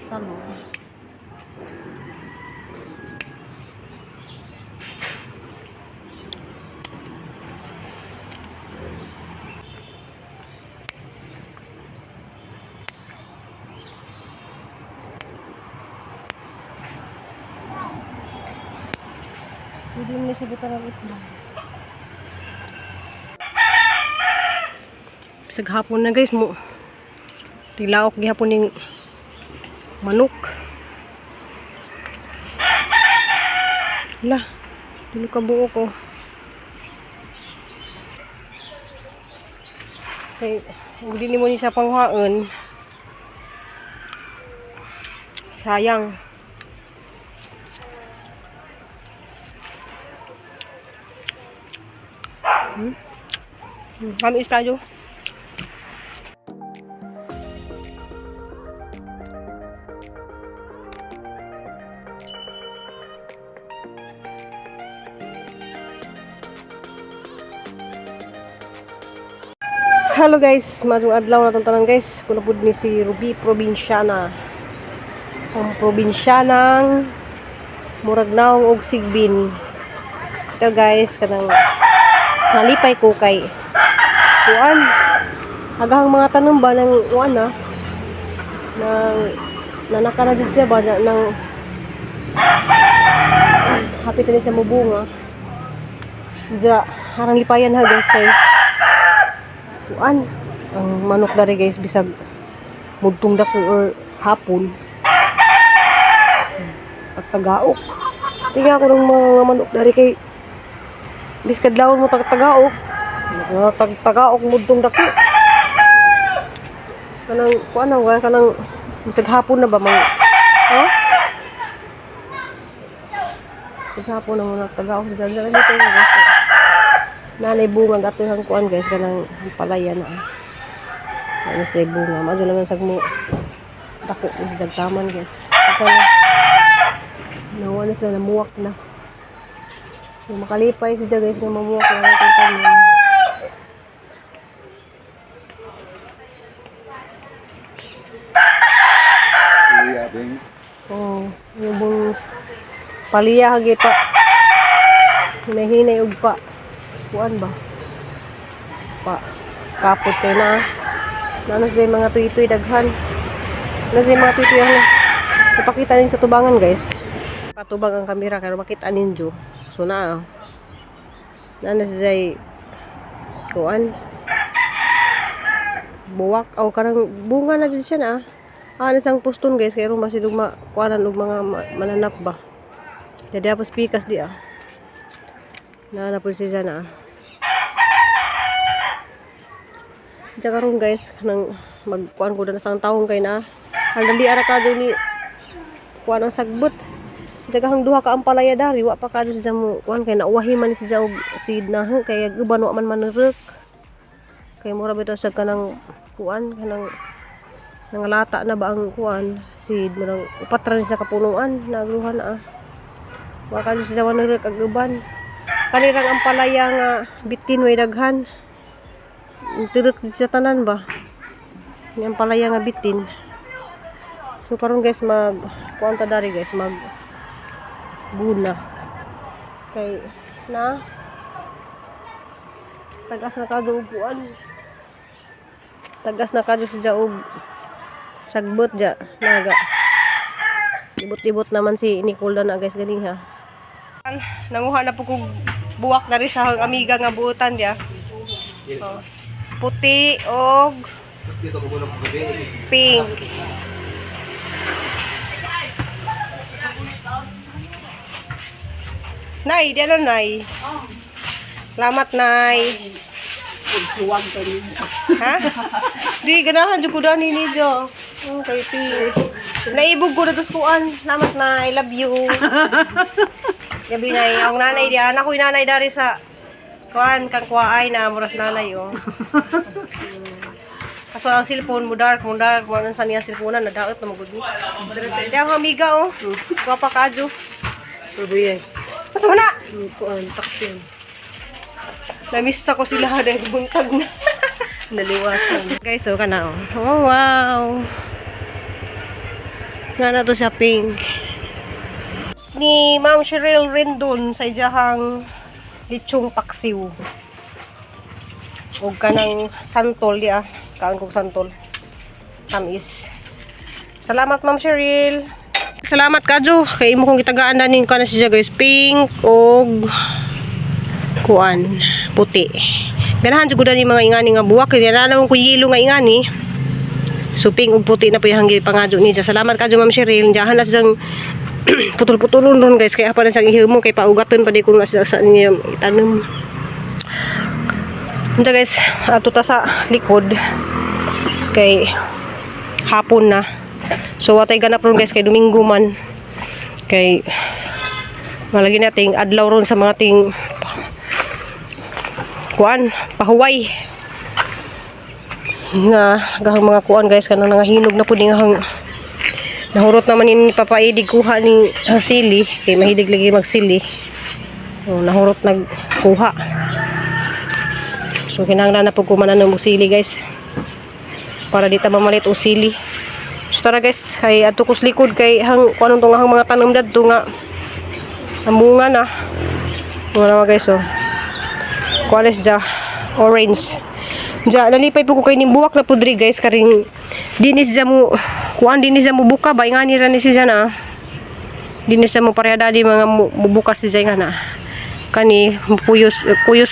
Talo. Hindi mo na sabutan ng itlog. Bisag hapon na guys mo. Tilaok gihapon ning manok. Hala, dili ka buo ko. Kay hindi mo ni siya panghaon. Sayang. Kamis tayo. Hello guys, madung adlaw na tanan guys. Kuno pud ni si Ruby Provinciana. Ang probinsyanang murag naong og sigbin. Ito guys, kanang nalipay ko kay kuan. Agang mga tanom ba ng kuan na nanaka na jud siya ba nang hapit na siya mubunga. Diya harang lipayan ha guys kay kuan ang manok dari guys bisag mudtong dako or hapon at tagaok. Tingnan ko ng mga manok dari kay biskad lawon mo tagaok. Tagaok mudtong dako. Kanang kuan ang kanang bisag hapon na ba mang bisag hapon na mo tagaok sa dyan dito guys. Nanay bunga gatohang kuan guys kanang palaya na. Ano sa bunga, madyo naman sag mo dako sa jagtaman guys. Kaya nawa na sila namuwak na. So, makalipay siya guys na mamuwak na natin tayo. Oh, yung bung palaya hagi pa. Hinahinay og pa. Kuan ba? Pa kapot kay na. Nano sa mga tuitoy daghan. Nano sa mga tuitoy ang ipakita ninyo sa tubangan guys. Patubang ang kamera kaya makita ninyo. So na. Nano sa kuan. Buwak o karang bunga na dito siya na. Ano sang puston guys kaya ron masidug kuanan og mga mananap ba. Jadi apa pikas dia. Na po siya na. Diya karon guys nang magkuan ko na sang taong kay na. Ang dali ara ka ni kuan ang sagbot. Diya hang duha ka ang palaya dari wa pa ka sa mo kuan kay nauwahi man si og seed na kay uban wa man manurek. Kay mura bitaw sa kanang kuan kanang nangalata na ba ang kuan seed mo nang upatra ni sa kapunuan nagruhan na. Wa ka sa manurek ag uban. Kanirang ang palaya nga bitin way daghan. Turok sa tanan ba? Yang palaya nga bitin. So karon guys mag kuan ta dari guys mag buna. Kay na tagas na kadto upuan. Tagas na kadto sa jaog sagbot ja naga. Ibot-ibot naman si Nicole na guys ganing ha. Nanguha na po kong buwak na rin sa amiga nga buutan dia. Oh. Puti og pink. Nay, di ano nay? Salamat nay. Ha? Di ganahan jud ko dani ni jo. Okay, pink. Naibog ko na tusuan. Salamat nay, love you. Gabi na ang nanay di anak ko nanay dari sa kuan kang kuwaay na muras nanay oh. Kaso ang cellphone mo dark mo nang sa niya cellphone na daot na magud. Di ang amiga oh. Guwapa kadyo. Tuloy. Kaso na. Kuan taksin. Namista ko sila dahil buntag na. Naliwasan. Guys, so kana oh. Oh wow. Nga na to sa pink. Ni Ma'am Cheryl Rendon sa ijahang litsong paksiw. Huwag ka ng santol ya. Kaon kong santol. Tamis. Salamat Ma'am Cheryl. Salamat kadyo. Kay imo kong gitagaan na ning kana siya guys. Pink og kuan puti. Ganahan jud ni mga ingani nga buwak. Kaya nanawon ko yelo nga ingani. So pink og puti na po yung hanggi pangadyo niya. Salamat kadyo Ma'am Cheryl. Diyahan na siyang putol-putulon ron guys. Kaya pa na siyang ihimo. Kay paugaton pa di ko nga sa niya itanong. Ito guys. Ato ta sa likod. Kay hapon na. So watay ganap ron guys kay Domingo man. Kay malagi nating adlaw ron sa mga ting kuan pahuway. Na gahang mga kuan guys kanang nga hinog na pud nga hang nahurot naman ni papaidig kuha ni sili kay mahilig lagi magsili. Oh nahurot nagkuha. So kinahanglan na pud kumanan ng sili guys. Para di ta mamalit og sili. So tara guys, kay ato kus likod kay hang kuno tong hang mga tanom dadto nga amunga na. Wala guys oh. Kuales ja orange. Ja nalipay po ko kay ning buwak na pudri guys karing dinis ja mo kuan dinis ja mo buka ba ngani ra ni siya na. Dinis ja mo pareha dali mga mubukas siya nga na. Kani puyos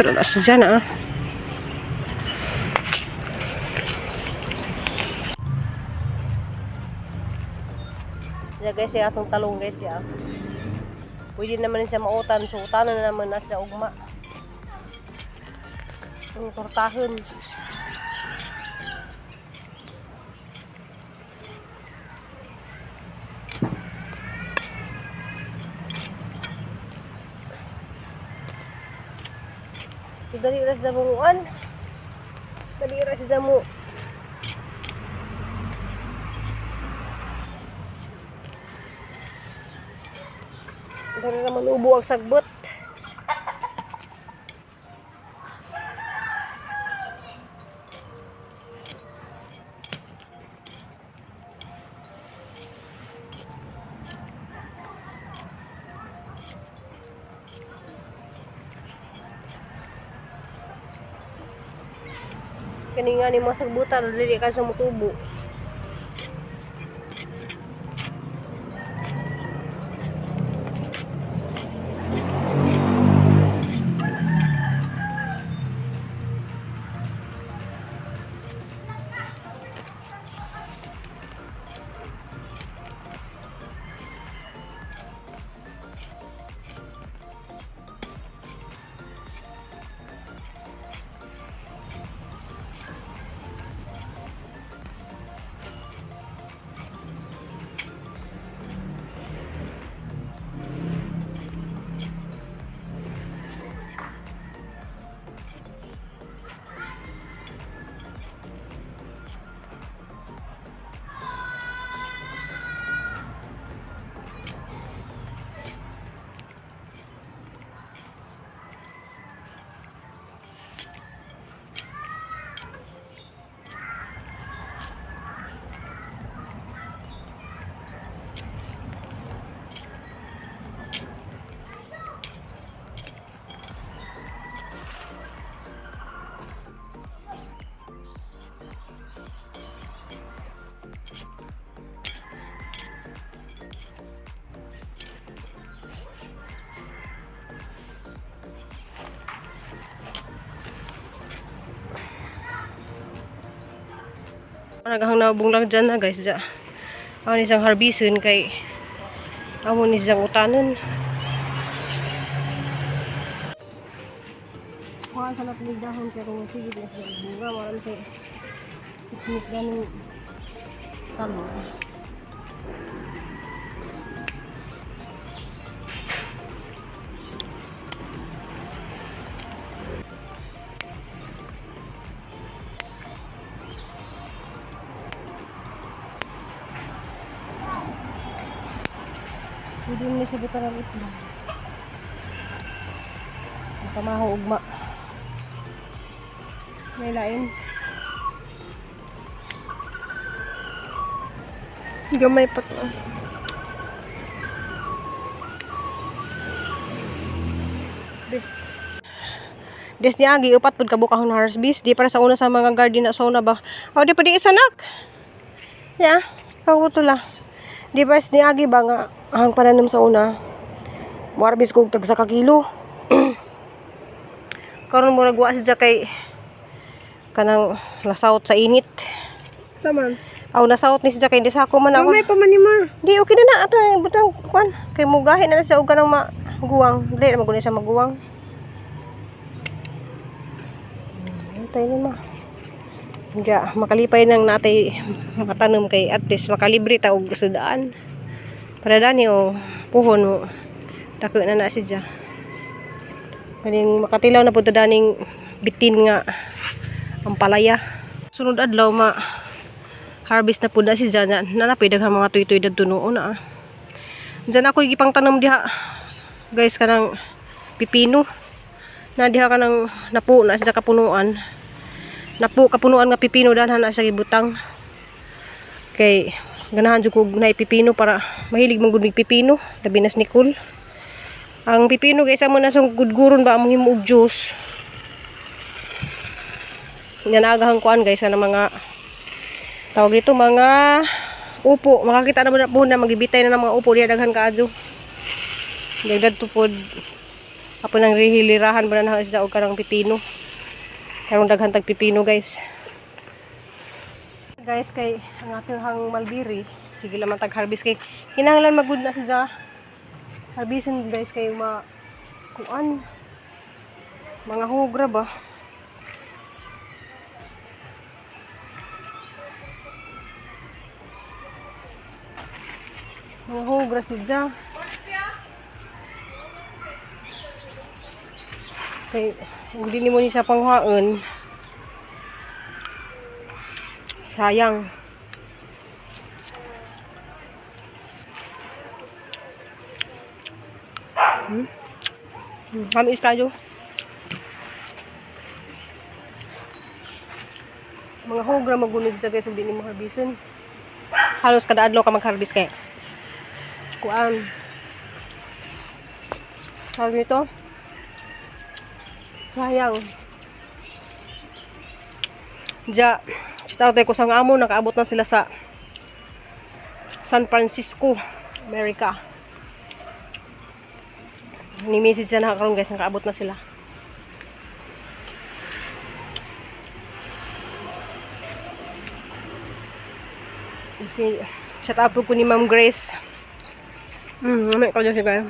ra siya na. Ya guys, yung atong talong guys ya. Pwede naman siya mautan, so utanan na naman na siya ugma. Ang tortahon. Dali ra sa muan. Dali ra sa mu. Dari naman ubo ang sagbot. Kani nga ni mga sagbutan, dili ka sa mutubo. Nagahang nabong lang dyan na guys dyan. Ako ni isang harbison kay ako ni isang utanan. Kuhaan sa napilig dahon kaya kung sige din sa bunga marami sa iknik ganun talo. Hindi mo siya buta ng itlog. Nakamaho ugma. May lain. Gamay pa to. Des ni agi upat pud kabukang na harvest di para sa una sa mga garden na sa una ba. O di pa di isanak. Ya, kawutula. Di ba ni agi ba nga ang pananim sa una. Harvest kog tag sa kilo. Karon mo nagwa siya kay kanang lasawt sa init. Saman. Aw lasawt ni siya kay di sa ako man ako. Gamay pa man ni ma. Di okay na ato butang kuan kay mugahi na siya og kanang maguwang. Dili na maguni siya maguwang. Tayo na. Diya, makalipay nang natay matanom kay at least makalibre ta og sudaan. Para dani o puhon mo. Dako na siya. Kaning makatilaw na pud daning bitin nga ang palaya. Sunod adlaw harvest na pud siya na nanapay daghang mga tuytoy dadto noon na. Diyan ako gipang tanom diha. Guys kanang pipino. Na diha kanang napo na siya kapunuan. Napo kapunuan nga pipino danhan na siya gibutang. Kay ganahan jud ko na pipino para mahilig man gud mig pipino, labi na ni Nicole. Ang pipino guys amo na sung gudguron ba amo himo og juice. Yan agahang kuan guys na mga tawag dito mga upo. Makakita na mo na magibitay na ng mga upo diya daghan kaadto. Dagdag tupod apo nang rihilirahan ba na siya og karang pipino. Karong daghan tag pipino guys. Guys kay ang ating hang malbiri sige lang tag harvest kay kinahanglan magud na siya harvestin guys kay kuan mga hugra ba mga hugra siya kay hindi mo ni siya panghaon sayang. Kami tayo. Mga hugra magunod sa guys, hindi ni mo harbisin. Halos kada adlaw ka mag-harvest kay. Kuan. Tawag nito. Sayang. Ja, chitaw tayo ko sa amo, nakaabot na sila sa San Francisco, America. Ni-message siya na karon guys, nakaabot na sila. Si shout out po ko ni Ma'am Grace. May ko siya guys.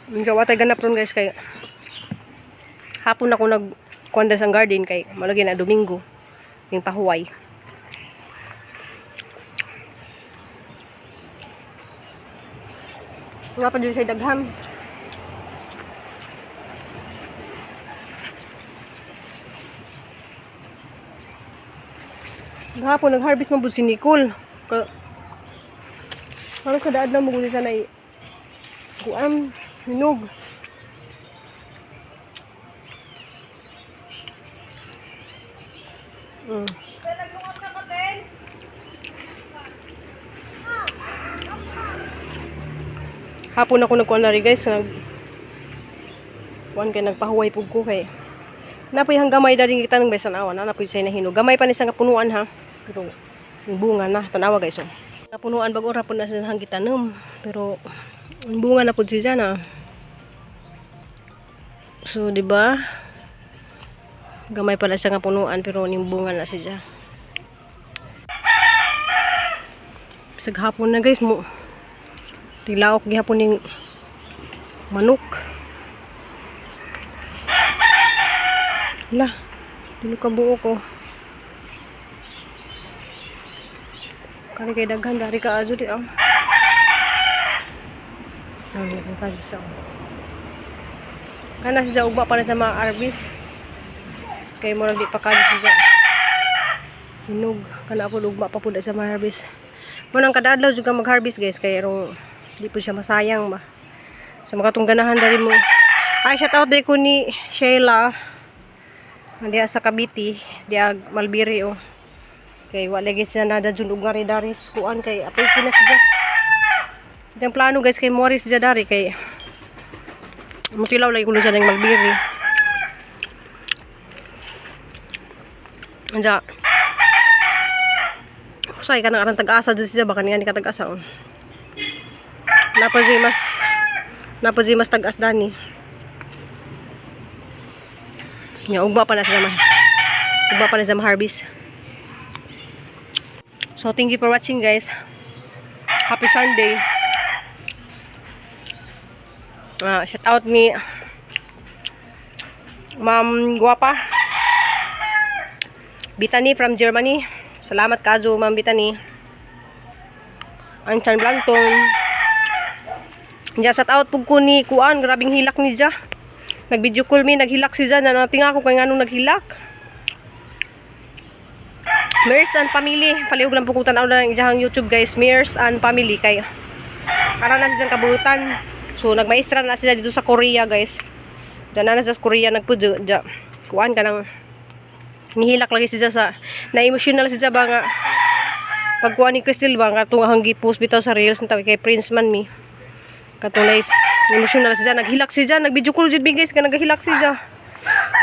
Gawa tayo ganap ron guys kay hapon ako nagkuanda sa garden kay malagi na Domingo yung pahuway. Nga pa dyan siya daghan. Gahapon nag-harvest mabud si Nicole. Parang kadaad na muguli sa na kuan hinog. Hapon ako nagkuan na rin guys, kuan kay nagpahuway pug ko kay napoy hang gamay dari kita nang besan awan na napoy say na hinog. Gamay pa ni sa punuan ha. Pero yung bunga na tanawa guys oh. Napunuan bag ora pud na sa hang gitanom, pero yung bunga na pud siya na. So di ba? Gamay pala siya nga punuan pero yung bunga na siya. Bisag hapon na guys mo. Tilaok gihapon ning manok. Lah, dili ka buo ko. Kali kay daghan dari ka ajo di ah. Ang kagisa. Kana siya ugma para sa mga arbis. Kay mo di pa kadi siya. Hinog kana po ugma pa pud sa mga arbis. Mo nang kada adlaw juga mag-harvest guys kay rong di po siya masayang ba. So makatong ganahan dari mo Ay, shout out day ko ni Sheila. Diya sa Cavite, diya Malbiri oh. Kay wala guys na nada jud og daris kuan kay apay kinas jas. Yang plano guys kay Morris Jadari kay mutilaw lagi kulo sa ng Malbiri. Anja. Kusay ka na karang tag-asa dyan siya baka niya ni ka tag-asa oh. Napo mas tag-as dani. Nya ugba pa na siya ma-harvest. So thank you for watching guys. Happy Sunday. Shout out ni Ma'am Guapa Bitani from Germany. Salamat kazo Ma'am Bitani. Anchan Blanton. Diya shout out pug ko ni kuan grabing hilak ni Diya. Nag-video call mi naghilak si Diya na nating ako kay nganong naghilak. Mears and Family, palihog lang po kung tanaw na ng iyahang YouTube guys, Mears and Family kay para na siya kabuutan. So nagmaestra na siya dito sa Korea guys. Diyan na sa Korea nagpudyo. Kuan ka nang nihilak lagi siya sa na-emotional siya ba nga pagkuan ni Crystal ba nga itong hanggi post bitaw sa reels nita kay Prince Man mi. Katong emotional siya, naghilak siya, nag-video call jud guys ka naghilak siya.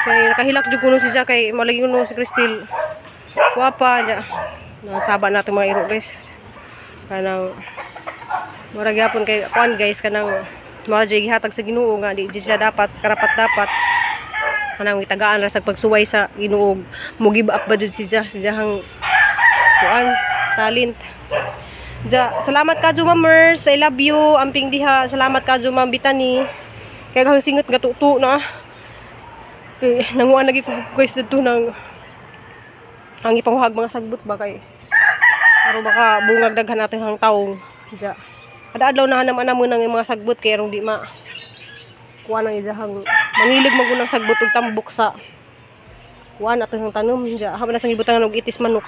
Kay nakahilak jud kuno siya kay malagi kuno si Crystal. Guapa nya. Nasaba natin mga iro guys. Kanang murag gyapon kay kuan guys kanang mga gihatag sa Ginoo nga di siya dapat karapat-dapat kanang itagaan ra sa pagsuway sa Ginoo mo give up ba jud siya hang kuan talent. Salamat ka Ma'am Mers, I love you. Amping diha. Salamat ka Ma'am Bitani. Kay hang singot nga tuto na. Kay nanguan lagi ko guys dito nang ang ipanghuhag mga sagbot ba kay aron baka bungag daghan natin hang taong. Kada adlaw na naman namon ng mga sagbot kay aron di ma kuan ang idahang mangilig magunang sagbot ug tambok sa kuan aton hang tanom. Haba na sang ibutangan og itis manok.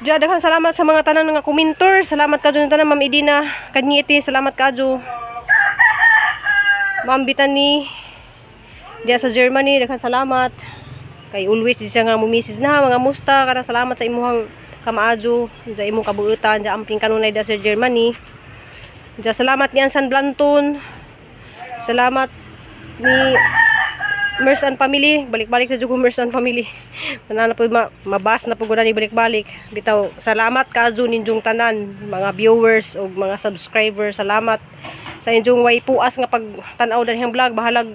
Daghang salamat sa mga tanan nga komentor. Salamat kadto tanan Ma'am Edina Kanyete. Salamat kadto Ma'am Bitani diya sa Germany. Daghang salamat. Kay always siya nga mo-message na mga musta kana salamat sa imuhang kamaadyo sa imong kabuutan diya amping kanunay da sa Germany. Diya salamat ni Ansan Blanton. Salamat ni Mers and Family. Balik-balik sa jugo Mers and Family. Tanana po mabas na po gud ni balik-balik. Bitaw salamat kadto ninjong tanan mga viewers o mga subscribers. Salamat sa inyong way puas nga pagtan-aw danhang vlog bahalag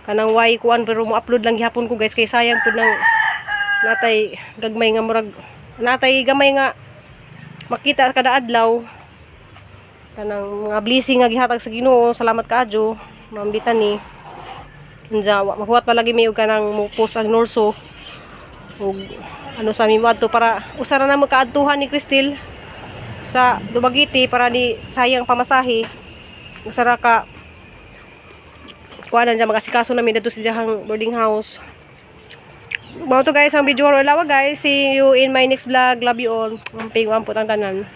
kanang way kuan pero mo upload lang gihapon ko guys kay sayang pud nang natay gagmay nga murag natay gamay nga makita kada adlaw kanang mga blessing nga gihatag sa Ginoo. Salamat kaadyo Ma'am Bitani. Unja mahuwat pa lagi may og kanang mo post ang norso ug ano sa mi wadto para usara na mo kaadtuhan ni Crystal sa Dumaguete para di sayang pamasahe. Usara ka kuanan dyan magasikaso namin dito sa diyahang boarding house. Mga to guys ang video lawa guys. See you in my next vlog. Love you all. Mamping po ang tanan.